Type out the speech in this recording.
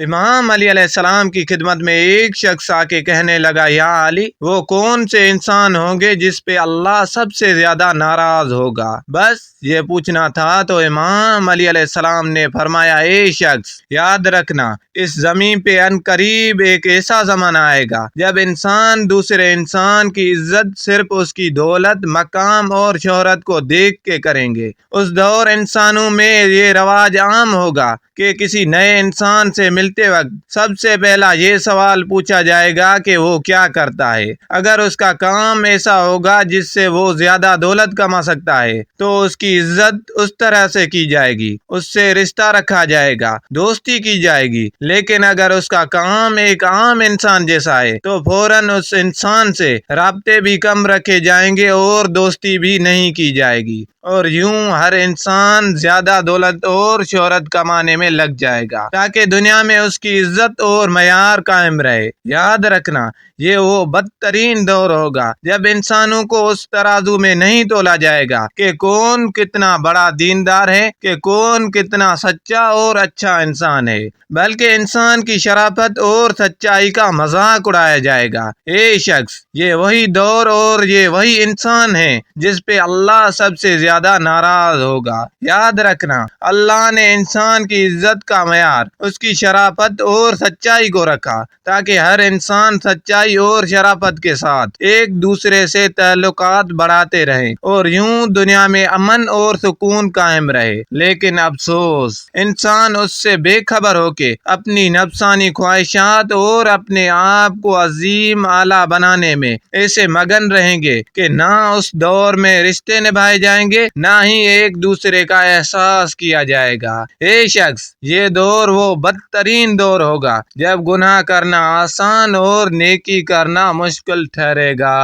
امام علی علیہ السلام کی خدمت میں ایک شخص آ کے کہنے لگا، یا علی، وہ کون سے انسان ہوں گے جس پہ اللہ سب سے زیادہ ناراض ہوگا؟ بس یہ پوچھنا تھا تو امام علی علیہ السلام نے فرمایا، اے شخص، یاد رکھنا، اس زمین پہ ان قریب ایک ایسا زمانہ آئے گا جب انسان دوسرے انسان کی عزت صرف اس کی دولت، مقام اور شہرت کو دیکھ کے کریں گے۔ اس دور انسانوں میں یہ رواج عام ہوگا کہ کسی نئے انسان سے ملتے وقت سب سے پہلا یہ سوال پوچھا جائے گا کہ وہ کیا کرتا ہے۔ اگر اس کا کام ایسا ہوگا جس سے وہ زیادہ دولت کما سکتا ہے تو اس کی عزت اس طرح سے کی جائے گی، اس سے رشتہ رکھا جائے گا، دوستی کی جائے گی۔ لیکن اگر اس کا کام ایک عام انسان جیسا ہے تو فوراً اس انسان سے رابطے بھی کم رکھے جائیں گے اور دوستی بھی نہیں کی جائے گی، اور یوں ہر انسان زیادہ دولت اور شہرت کمانے میں لگ جائے گا تاکہ دنیا میں اس کی عزت اور معیار قائم رہے۔ یاد رکھنا، یہ وہ بدترین دور ہوگا جب انسانوں کو اس ترازو میں نہیں تولا جائے گا کہ کون کتنا بڑا دیندار ہے، کہ کون کتنا سچا اور اچھا انسان ہے، بلکہ انسان کی شرافت اور سچائی کا مذاق اڑایا جائے گا۔ اے شخص، یہ وہی دور اور یہ وہی انسان ہے جس پہ اللہ سب سے زیادہ ناراض ہوگا۔ یاد رکھنا، اللہ نے انسان کی عزت کا معیار اس کی شرافت اور سچائی کو رکھا تاکہ ہر انسان سچائی اور شرافت کے ساتھ ایک دوسرے سے تعلقات بڑھاتے رہیں اور یوں دنیا میں امن اور سکون قائم رہے۔ لیکن افسوس، انسان اس سے بے خبر ہو کے اپنی نفسانی خواہشات اور اپنے آپ کو عظیم اعلیٰ بنانے میں ایسے مگن رہیں گے کہ نہ اس دور میں رشتے نبھائے جائیں گے، نہ ہی ایک دوسرے کا احساس کیا جائے گا۔ اے شخص، یہ دور وہ بدترین دور ہوگا جب گناہ کرنا آسان اور نیکی کرنا مشکل ٹھہرے گا۔